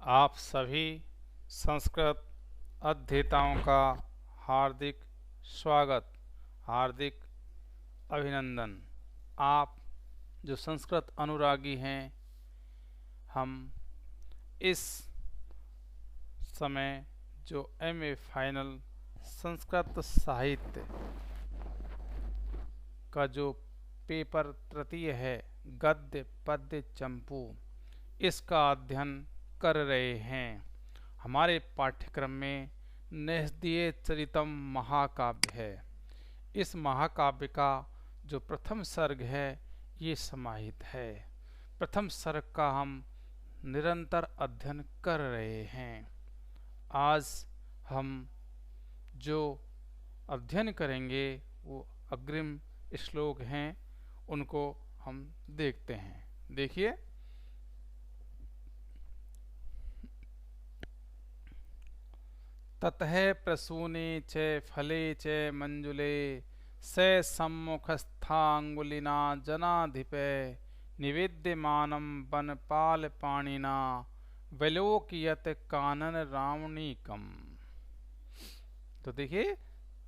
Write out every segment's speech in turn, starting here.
आप सभी संस्कृत अध्येताओं का हार्दिक स्वागत, हार्दिक अभिनंदन। आप जो संस्कृत अनुरागी हैं, हम इस समय जो एमए फाइनल संस्कृत साहित्य का जो पेपर तृतीय है, गद्य पद्य चंपू, इसका अध्ययन कर रहे हैं। हमारे पाठ्यक्रम में नहदीय चरितम महाकाव्य है। इस महाकाव्य का जो प्रथम सर्ग है ये समाहित है। प्रथम सर्ग का हम निरंतर अध्ययन कर रहे हैं। आज हम जो अध्ययन करेंगे वो अग्रिम श्लोक हैं, उनको हम देखते हैं। देखिए, ततः प्रसूने च फले च मंजुले स सम्मुखस्थांगुलिना जनाधिपे निवेद्यमानं वनपालपाणिना विलोकयत कानन रावणीकम्। तो देखिए,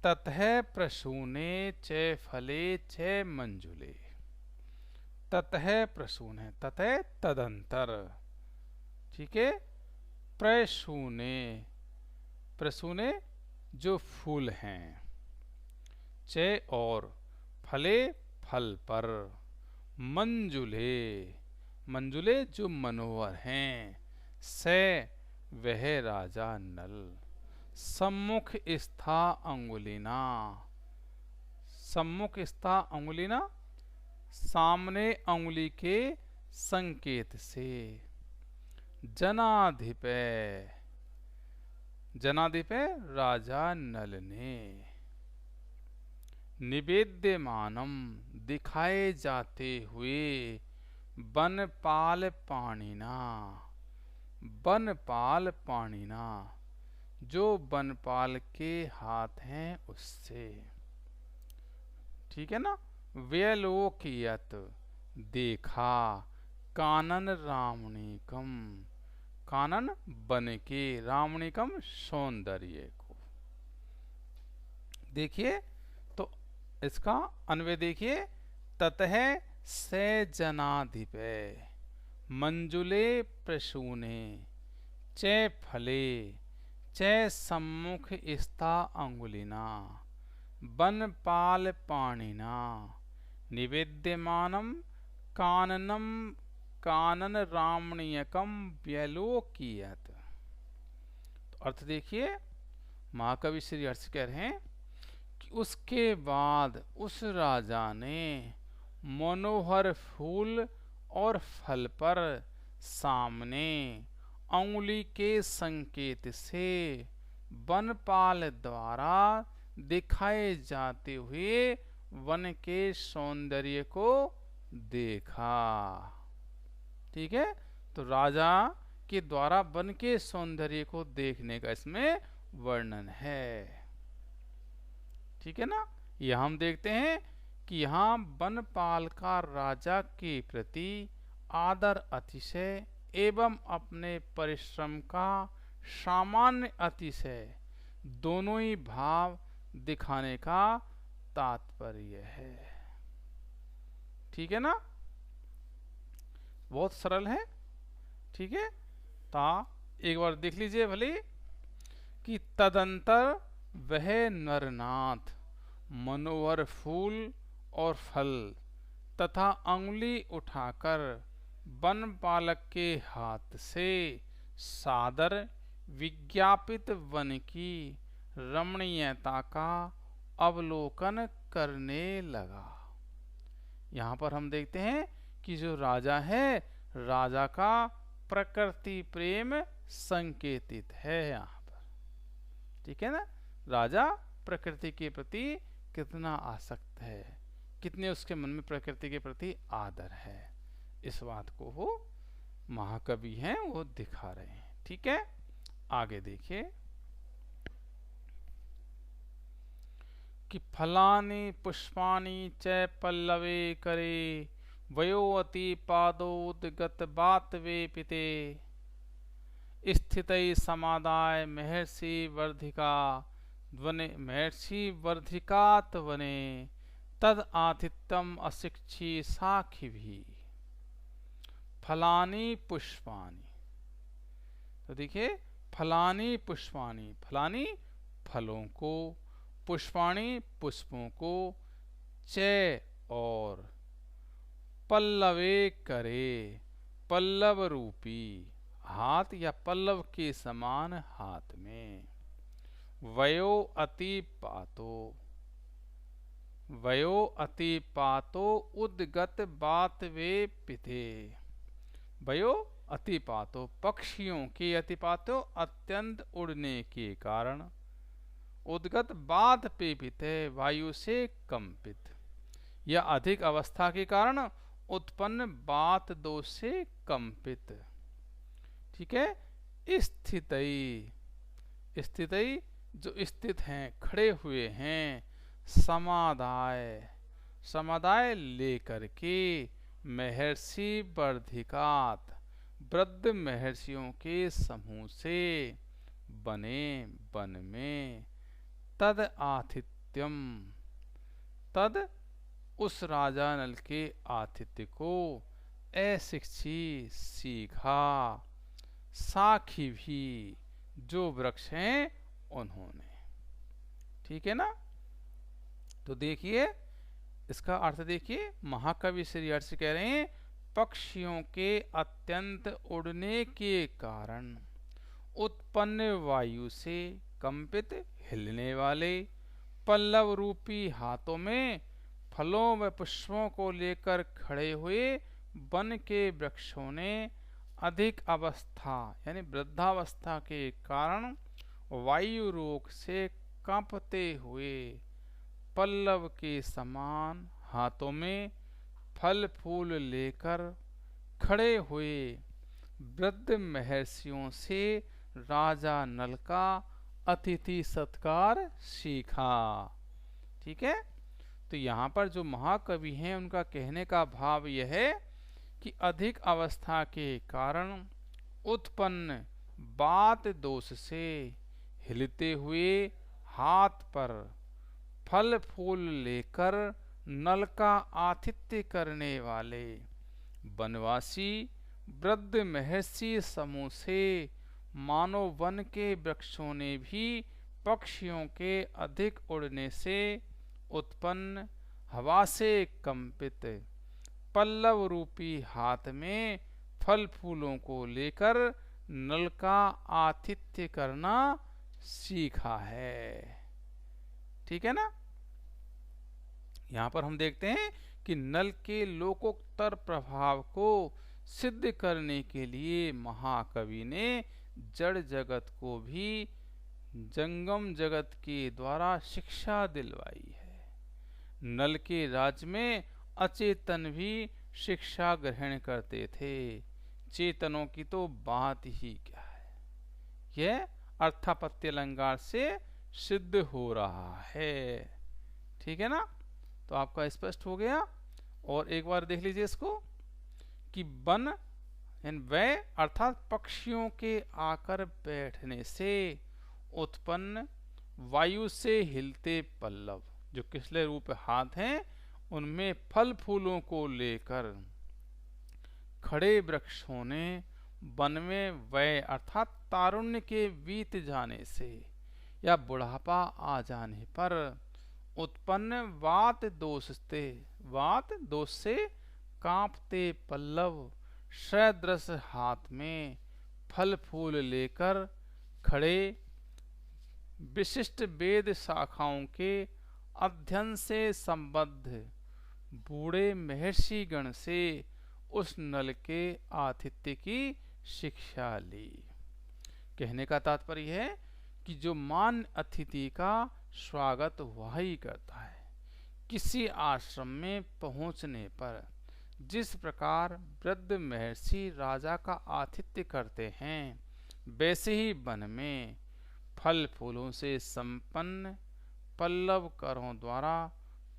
ततः प्रसूने च फले च मंजुले। ततः प्रसून है, ततः तदंतर, ठीक है। प्रसूने, प्रसूने जो फूल हैं, चे और, फले फल पर, मंजुले, मंजुले जो मनोहर हैं, से वह राजा नल, सम्मुख स्था अंगुलिना, सम्मुख स्था अंगुलिना सामने अंगुली के संकेत से, जनाधिपे, जनाधिपे राजा नल ने, निवेद्यमानम दिखाए जाते हुए, वनपाल पाणिना, वनपाल पाणिना जो वनपाल के हाथ हैं उससे, ठीक है ना। व्यलोकयत देखा, कानन रामणिकम, कानन बन के, रामणिकम सौंदर्य को। देखिए, तो इसका अन्वय देखिए, ततः से जनाधिपे मंजुले प्रसूने चे फले चे सम्मुख स्था अंगुलिना वनपाल पाणिना निवेद्यमानं काननम कानन रामणीयकम व्यलोकयत। तो अर्थ देखिए, महाकवि श्री हर्ष कह रहे हैं कि उसके बाद उस राजा ने मनोहर फूल और फल पर सामने अंगुली के संकेत से वनपाल द्वारा दिखाए जाते हुए वन के सौंदर्य को देखा, ठीक है। तो राजा के द्वारा वन के सौंदर्य को देखने का इसमें वर्णन है, ठीक है ना। यह हम देखते हैं कि यहाँ वनपाल का राजा के प्रति आदर अतिशय एवं अपने परिश्रम का सामान्य अतिशय दोनों ही भाव दिखाने का तात्पर्य है, ठीक है ना। बहुत सरल है, ठीक है। ता एक बार देख लीजिए भले कि तदंतर वह नरनाथ मनोहर फूल और फल तथा अंगुली उठाकर वनपालक के हाथ से सादर विज्ञापित वन की रमणीयता का अवलोकन करने लगा। यहाँ पर हम देखते हैं कि जो राजा है, राजा का प्रकृति प्रेम संकेतित है यहाँ पर, ठीक है ना। राजा प्रकृति के प्रति कितना आसक्त है, कितने उसके मन में प्रकृति के प्रति आदर है, इस बात को वो महाकवि हैं वो दिखा रहे हैं, ठीक है। आगे देखिए कि फलानि पुष्पाणि च पल्लवे करे वयोवती पादोदगत बात वे पिते। स्थितै समादाय महर्षि वर्धिका ध्वनि महर्षि वर्धिकात वने तद आतिथ्यम अशिक्षी साखी भी फलानी पुष्पानी। तो देखिए, फलानी पुष्पानी, फलानी फलों को, पुष्पाणी पुष्पों को, च और पल्लवे करे पल्लव रूपी हाथ या पल्लव के समान हाथ में, वयो अति पातो, वयो अति पातो उद्गत बात वे पिते, वयो अतिपातो पक्षियों के, अतिपातो अत्यंत उड़ने के कारण, उद्गत बात पे पिते वायु से कंपित या अधिक अवस्था के कारण उत्पन्न बात दोष से कंपित। ठीक है। स्थितई, स्थितई जो स्थित हैं, खड़े हुए हैं, समादाय, समादाय लेकर के, महर्षि वर्धिकात वृद्ध महर्षियों के समूह से, बने वन में, तद आतिथ्यम, तद उस राजा नल के आतिथ्य को, अशिक्षी सीखा, साखी भी जो वृक्ष हैं उन्होंने। ठीक है ना। तो देखिए इसका अर्थ देखिए, महाकवि श्री हर्ष कह रहे हैं पक्षियों के अत्यंत उड़ने के कारण उत्पन्न वायु से कंपित हिलने वाले पल्लव रूपी हाथों में फलों व पुष्पों को लेकर खड़े हुए वन के वृक्षों ने अधिक अवस्था यानी वृद्धावस्था के कारण वायु रोग से कांपते हुए पल्लव के समान हाथों में फल फूल लेकर खड़े हुए वृद्ध महर्षियों से राजा नल का अतिथि सत्कार सीखा। ठीक है। तो यहाँ पर जो महाकवि हैं उनका कहने का भाव यह है कि अधिक अवस्था के कारण उत्पन्न बात दोष से हिलते हुए हाथ पर फल फूल लेकर नल का आतिथ्य करने वाले वनवासी वृद्ध महर्षि समूह से मानो वन के वृक्षों ने भी पक्षियों के अधिक उड़ने से उत्पन्न हवा से कंपित पल्लव रूपी हाथ में फल फूलों को लेकर नल का आतिथ्य करना सीखा है। ठीक है ना। यहाँ पर हम देखते हैं कि नल के लोकोत्तर प्रभाव को सिद्ध करने के लिए महाकवि ने जड़ जगत को भी जंगम जगत के द्वारा शिक्षा दिलवाई है। नल के राज्य में अचेतन भी शिक्षा ग्रहण करते थे, चेतनों की तो बात ही क्या है। यह अर्थापत्ति अलंकार से सिद्ध हो रहा है। ठीक है ना। तो आपका स्पष्ट हो गया। और एक बार देख लीजिए इसको कि वन वह अर्थात पक्षियों के आकर बैठने से उत्पन्न वायु से हिलते पल्लव जो किसले रूप हाथ हैं उनमें फल फूलों को लेकर खड़े वृक्षों ने वन में वय अर्थात तारुण्य के बीत जाने से या बुढ़ापा आ जाने पर उत्पन्न वात दोष से कांपते पल्लव सदृश हाथ में फल फूल लेकर खड़े विशिष्ट वेद शाखाओं के अध्ययन से संबद्ध बूढ़े महर्षि गण से उस नल के आतिथ्य की शिक्षा ली। कहने का तात्पर्य है कि जो मान अतिथि का स्वागत वह ही करता है। किसी आश्रम में पहुंचने पर जिस प्रकार वृद्ध महर्षि राजा का आतिथ्य करते हैं, वैसे ही वन में फल फूलों से संपन्न पल्लव करों द्वारा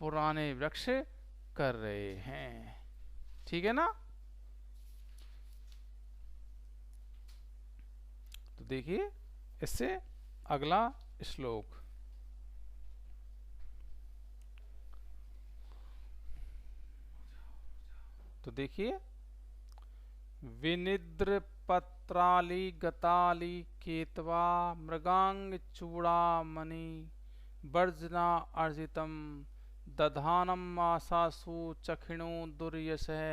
पुराने वृक्ष कर रहे हैं। ठीक है ना। देखिए इससे अगला श्लोक, तो देखिए विनिद्र पत्राली गताली केतवा मृगांग चूड़ामणि वर्जना अर्जितम दधानम आसासु चखिणो दुर्यशः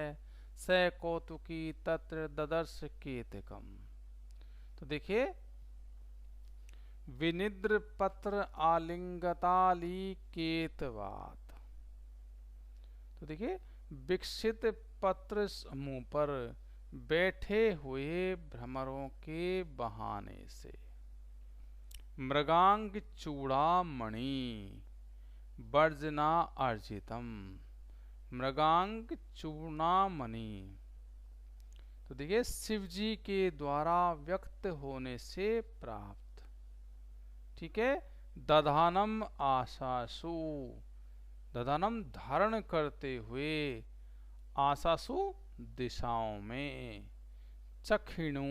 स कौतुकी तत्र ददर्श केतकम। तो देखिए विनिद्र पत्र आलिंगताली केतवात, तो देखिए विकसित पत्र समूह पर बैठे हुए भ्रमरों के बहाने से, मृगांग चूड़ामणि वर्जना अर्जितम, मृगांग चूड़ामणि, तो देखिए शिव जी के द्वारा व्यक्त होने से प्राप्त, ठीक है। दधानम आशासु, दधानम धारण करते हुए, आशासु दिशाओं में, चखिणु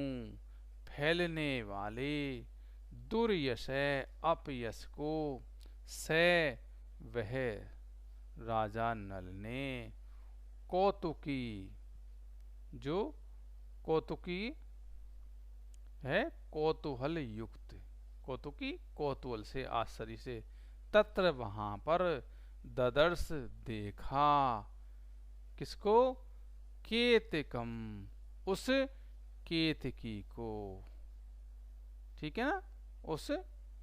फैलने वाले, दुर्यश अपयश को, से वह राजा नल ने, कौतुकी जो कौतुकी है कौतूहल युक्त, कौतुकी कौतूहल से आश्चर्य से, तत्र वहां पर ददर्श देखा, किसको, केतकम उस केतकी को, ठीक है ना, उस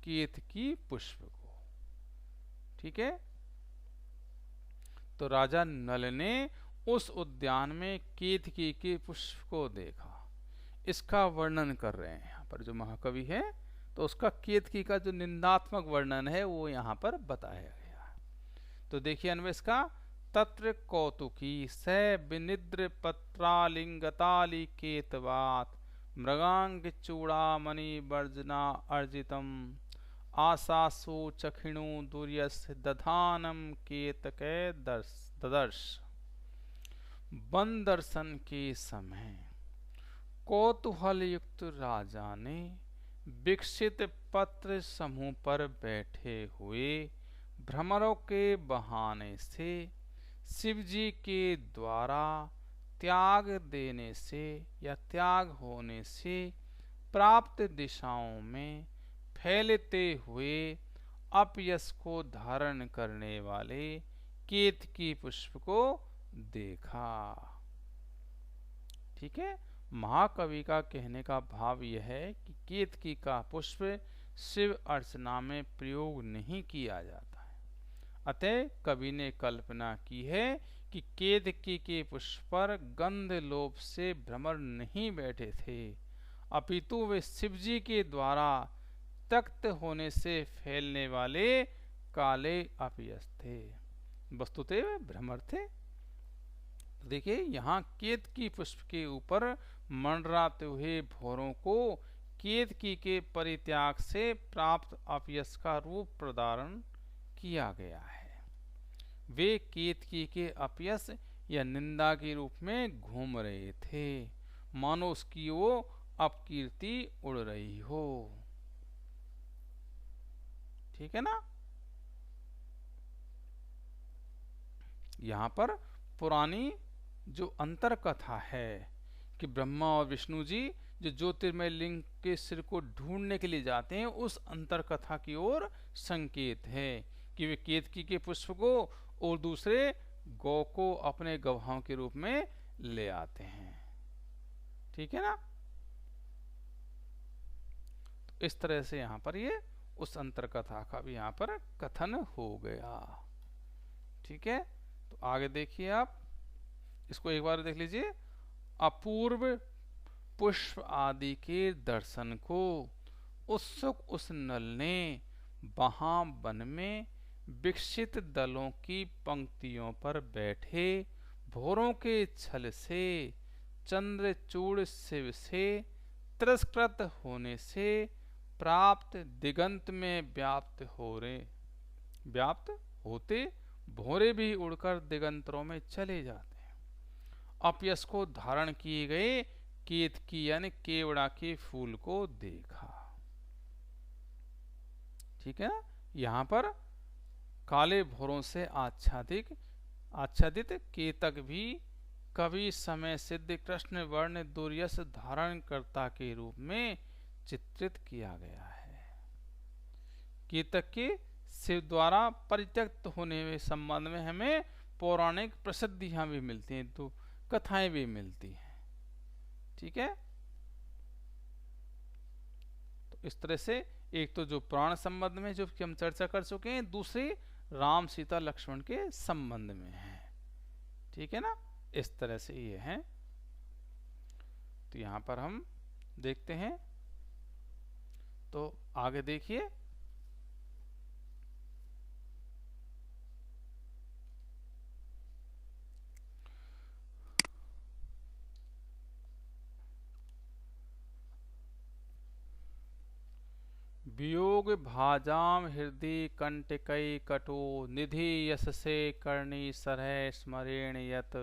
केतकी पुष्प को, ठीक है। तो राजा नल ने उस उद्यान में केतकी के पुष्प को देखा, इसका वर्णन कर रहे हैं यहाँ पर जो महाकवि है। तो उसका केतकी का जो निंदात्मक वर्णन है वो यहाँ पर बताया गया। तो देखिए अन्वय का, तत्र कौतुकी स विनिद्र पत्रालिंगताली केतवात मृगांग चूड़ामणि वर्जना अर्जितम आसासु चखिणु दुर्यस दधानम केतके ददर्श। वन दर्शन के समय कौतूहल युक्त राजा ने विकसित पत्र समूह पर बैठे हुए भ्रमरों के बहाने से शिव जी के द्वारा त्याग देने से या त्याग होने से प्राप्त दिशाओं में फैलते हुए अपयश को धारण करने वाले केतकी पुष्प को देखा, ठीक है। महाकवि का कहने का भाव यह है कि केतकी का पुष्प शिव अर्चना में प्रयोग नहीं किया जाता है, अतः कवि ने कल्पना की है कि केतकी के पुष्प पर गंध लोभ से भ्रमर नहीं बैठे थे, अपितु वे शिवजी के द्वारा त्यक्त होने से फैलने वाले काले अपयश थे, वस्तुतः वे भ्रमर थे। देखिए यहाँ केतकी पुष्प के ऊपर मंडराते हुए भौरों को केतकी के परित्याग से प्राप्त अपयश का रूप प्रदान किया गया है। वे केतकी के अपयश या निंदा के रूप में घूम रहे थे, मानो उसकी वो अपकीर्ति उड़ रही हो, ठीक है ना। यहाँ पर पुरानी जो अंतर कथा है कि ब्रह्मा और विष्णु जी जो ज्योतिर्मय लिंग के सिर को ढूंढने के लिए जाते हैं, उस अंतर कथा की ओर संकेत है कि वे केतकी के पुष्प को और दूसरे गौ को अपने गवाहों के रूप में ले आते हैं, ठीक है ना। तो इस तरह से यहाँ पर ये उस अंतर कथा का भी यहाँ पर कथन हो गया, ठीक है। तो आगे देखिए आप इसको एक बार देख लीजिए। अपूर्व पुष्प आदि के दर्शन को उत्सुक उस नल ने वहां वन में विकसित दलों की पंक्तियों पर बैठे भौरों के छल से चंद्रचूड़ शिव से तिरस्कृत होने से प्राप्त दिगंत में व्याप्त होते भौरे भी उड़कर दिगंतरों में चले जाते हैं। अपयश को धारण किए गए केतकी यानी केवड़ा के फूल को देखा। ठीक है ना। यहाँ पर काले भौरों से आच्छादित केतक भी कवि समय सिद्ध कृष्ण वर्ण दुर्यस धारण कर्ता के रूप में चित्रित किया गया है। केतक के शिव द्वारा परित्यक्त होने में संबंध में हमें पौराणिक प्रसिद्धियां भी मिलती हैं, तो कथाएं भी मिलती हैं। ठीक है। तो इस तरह से एक तो जो पुराण संबंध में जो कि हम चर्चा कर चुके हैं, दूसरी राम सीता लक्ष्मण के संबंध में है। ठीक है ना। इस तरह से ये है। तो यहां पर हम देखते हैं, तो आगे देखिए। वियोग भाजाम हृदय कंटकई कटो निधि यशसे कर्णी सरह स्मरेण यत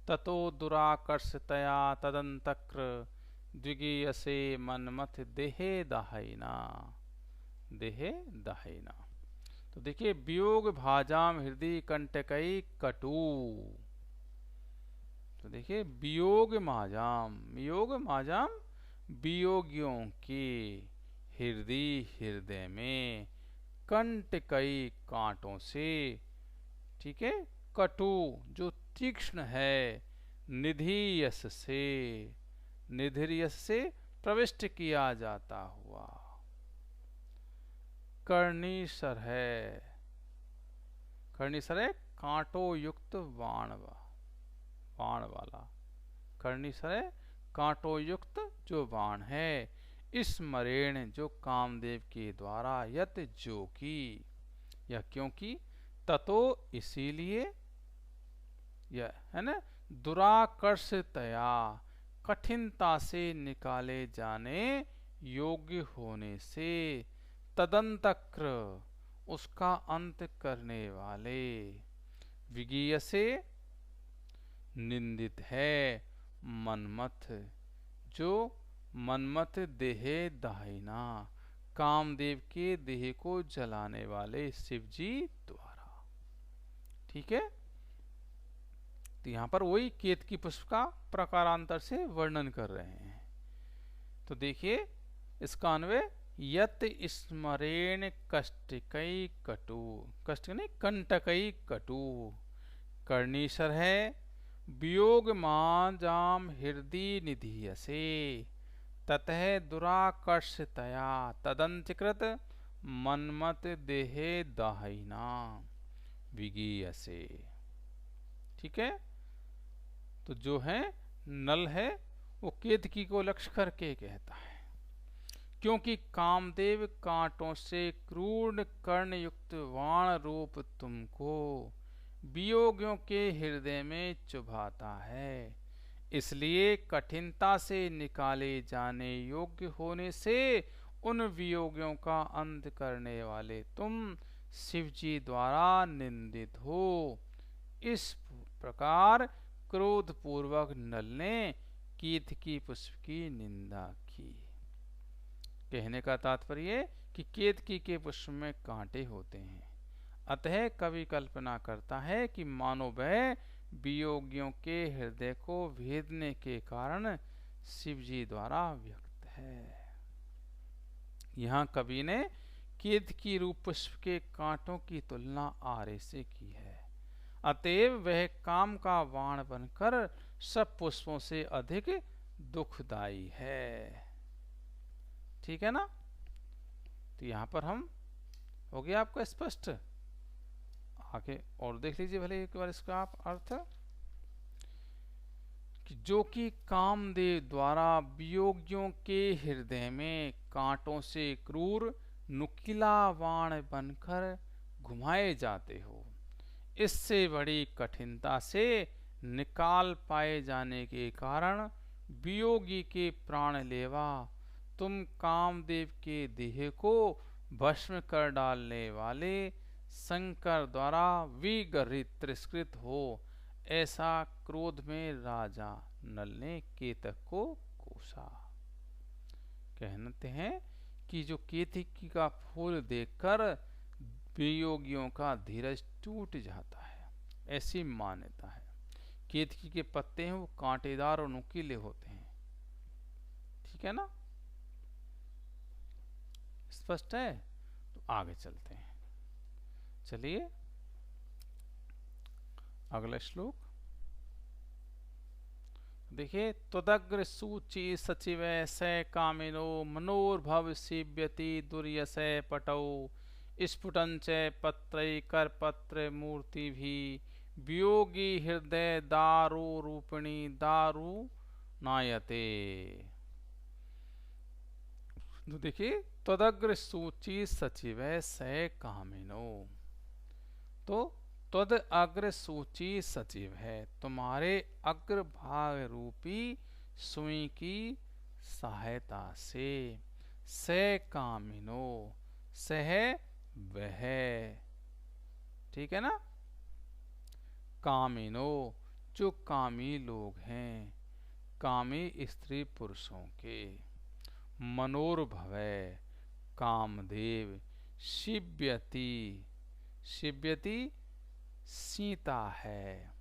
ततो दुराकर्षतया तदंतक्र द्विगीयसे मनमथ देहे दाहिना। तो देखिए, वियोग भाजाम हृदय कंटकई कटु। तो देखिए, वियोग माजाम वियोगियों के हृदय में कंटकई कांटों से, ठीक है, कटु जो तीक्ष्ण है, निधि यश से प्रविष्ट किया जाता हुआ, कर्णीसर है कांटों युक्त बाण वाला, कर्णीसर है कांटों युक्त जो बाण है, स्मरेण जो कामदेव के द्वारा, यत जो की, या क्योंकि, ततो इसीलिए, यह है ना, दुराकर्षतया कठिनता से निकाले जाने योग्य होने से, तदंतक्र उसका अंत करने वाले, विगीय से निंदित है, मनमथ जो मनमथ देहे दाहिना कामदेव के देह को जलाने वाले शिवजी द्वारा। ठीक है। तो यहां पर वही केतकी पुष्प का प्रकारांतर से वर्णन कर रहे हैं। तो देखिए इसका अन्वय, यत स्मरेण कष्टकई कटु, कष्ट नहीं कंटकई कटु, कर्णीसर है, वियोग माजाम हृदय निधीयसे, ततः दुराकर्षतया तदंतकृत मनमत देहे दाहिना विगीयसे। ठीक है। तो जो है नल है वो केतकी को लक्ष्य करके कहता है, क्योंकि कामदेव कांटों से क्रूर कर्ण युक्त वाण रूप तुमको वियोगियों के हृदय में चुभाता है, इसलिए कठिनता से निकाले जाने योग्य होने से उन वियोगियों का अंत करने वाले तुम शिवजी द्वारा निंदित हो। इस प्रकार क्रोध पूर्वक नल ने केतकी पुष्प की निंदा की। कहने का तात्पर्य कि केतकी के पुष्प में कांटे होते हैं, अतः कवि कल्पना करता है कि मानो वह वियोगियों के हृदय को भेदने के कारण शिवजी द्वारा व्यक्त है। यहाँ कवि ने केतकी रूप पुष्प के कांटों की तुलना आरे से की है, अतएव वह काम का बाण बनकर सब पुष्पों से अधिक दुखदायी है। ठीक है ना। तो यहाँ पर हम हो गया आपको स्पष्ट। आगे और देख लीजिए भले एक बार इसका आप अर्थ, कि जो कि कामदेव द्वारा वियोगियों के हृदय में कांटों से क्रूर नुकीला बाण बनकर घुमाए जाते हो, इससे बड़ी कठिनता से निकाल पाए जाने के कारण वियोगी के प्राण लेवा तुम कामदेव के देह को भस्म कर डालने वाले शंकर द्वारा विगर्हित तिरस्कृत हो, ऐसा क्रोध में राजा नल ने केतक को उषा। कहते हैं कि जो केतकी का फूल देखकर वियोगियों का धीरज टूट जाता है, ऐसी मान्यता है। केतकी के पत्ते हैं वो कांटेदार और नुकीले होते हैं। ठीक है ना, स्पष्ट है? तो आगे चलते हैं। चलिए अगला श्लोक देखिए। त्वदग्र सूचि सचिव स कामिनो मनोर्भव सीव्यति दुर्यसे पटौ स्फुटंच पत्रैकरपत्र मूर्ति भी वियोगी हृदय दारू रूपिणी दारू नायते। तो देखिए, त्वदग्र सूचि सचिव स कामिनो, तो त्वद अग्र सूची सचिव है, तुम्हारे अग्रभाग रूपी सुई की सहायता से। स कामिनो, सह वह, ठीक है ना। कामिनो, जो कामी लोग हैं, कामी स्त्री पुरुषों के। मनोर्भवै, कामदेव। शिव्यति, शिव्यति सीता है।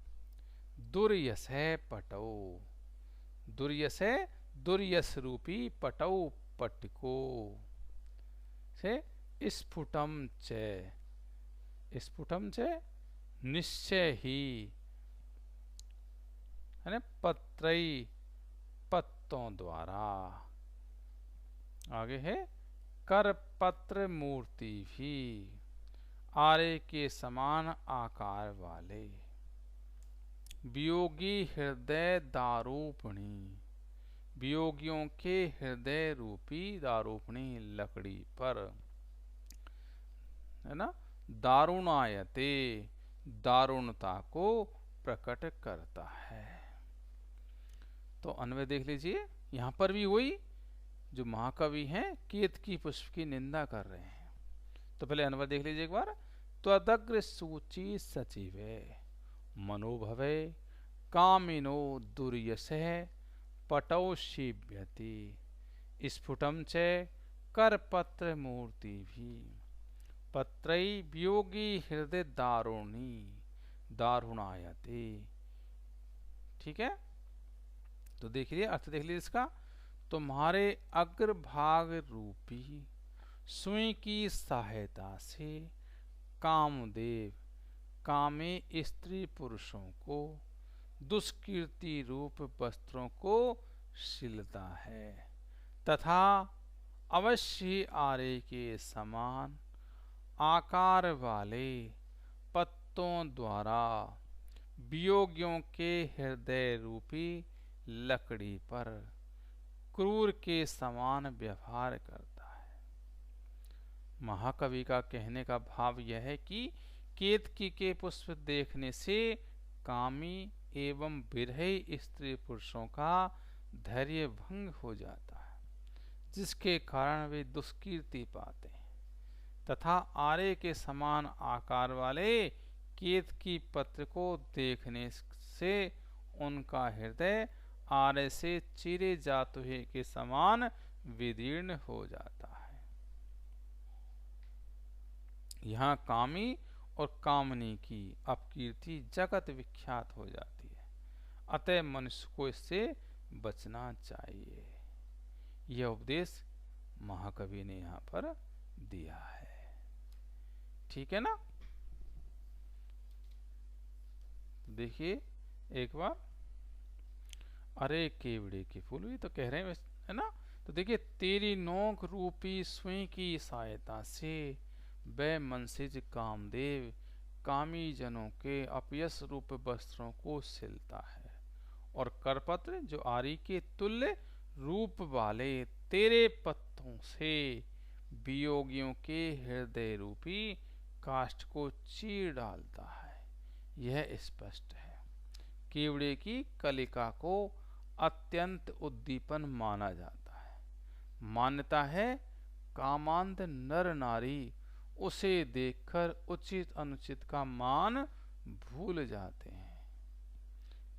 दुर्यस है पटौ, दुर्यस है दुर्यस रूपी पटौ पट को। से स्फुटम च, स्फुटम च निश्चय ही, है ना, पत्रई पत्तों द्वारा। आगे है कर पत्र मूर्ति भी, आरे के समान आकार वाले। वियोगी हृदय दारूपणी, वियोगियों के हृदय रूपी दारूपणी लकड़ी पर, है ना। दारुणायते, दारुणता को प्रकट करता है। तो अन्वय देख लीजिए, यहां पर भी वही जो महाकवि हैं केतकी पुष्प की निंदा कर रहे हैं। तो पहले अन्वय देख लीजिए एक बार। त्वदग्र सूची सचिवे मनोभवे कामिनो दुर्यसे पटौ शिव्यति स्फुटम च करपत्र मूर्ति भी पत्रई वियोगी हृदय दारुणी दारुणायते। ठीक है, तो देख लीजिए अर्थ देख लीजिए इसका। तुम्हारे अग्रभाग रूपी सुई की सहायता से कामदेव कामे स्त्री पुरुषों को दुष्कीर्ति रूप वस्त्रों को सिलता है, तथा अवश्य आरे के समान आकार वाले पत्तों द्वारा वियोगियों के हृदय रूपी लकड़ी पर क्रूर के समान व्यवहार करता है। महाकवि का कहने का भाव यह है कि केतकी के पुष्प देखने से कामी एवं विरही स्त्री पुरुषों का धैर्य भंग हो जाता है, जिसके कारण वे दुष्कीर्ति पाते हैं, तथा आरे के समान आकार वाले केतकी पत्र को देखने से उनका हृदय आरे से चीरे जातुहे के समान विदीर्ण हो जाता है। यहाँ कामी और कामनी की अपकीर्ति जगत विख्यात हो जाती है, अतः मनुष्य को इससे बचना चाहिए। यह उपदेश महाकवि ने यहाँ पर दिया है। ठीक है ना। देखिए एक बार, अरे केवड़े के फूल भी तो कह रहे हैं, है ना। तो देखिए, तेरी नोक रूपी सुई की सहायता से वह मनसिज कामदेव कामी जनों के अपयस रूप वस्त्रों को सिलता है, और करपत्र जो आरी के तुल्य रूप वाले तेरे पत्तों से वियोगियों के हृदय रूपी काष्ठ को चीर डालता है। यह स्पष्ट है। केवड़े की कलिका को अत्यंत उद्दीपन माना जाता है। मान्यता है कामांध नर नारी उसे देखकर उचित अनुचित का मान भूल जाते हैं।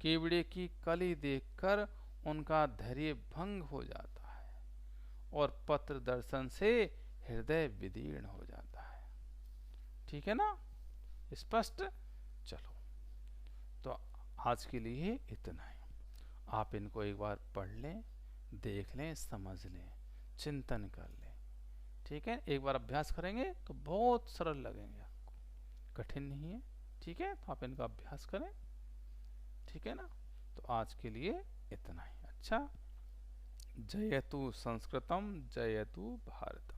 केवड़े की कली देखकर उनका धैर्य भंग हो जाता है और पत्र दर्शन से हृदय विदीर्ण हो जाता है। ठीक है ना, स्पष्ट। चलो, तो आज के लिए इतना ही। आप इनको एक बार पढ़ लें, देख लें, समझ लें, चिंतन कर लें। ठीक है, एक बार अभ्यास करेंगे तो बहुत सरल लगेंगे आपको, कठिन नहीं है। ठीक है, तो आप इनका अभ्यास करें। ठीक है ना, तो आज के लिए इतना ही। अच्छा, जयतु संस्कृतम जयतु भारत।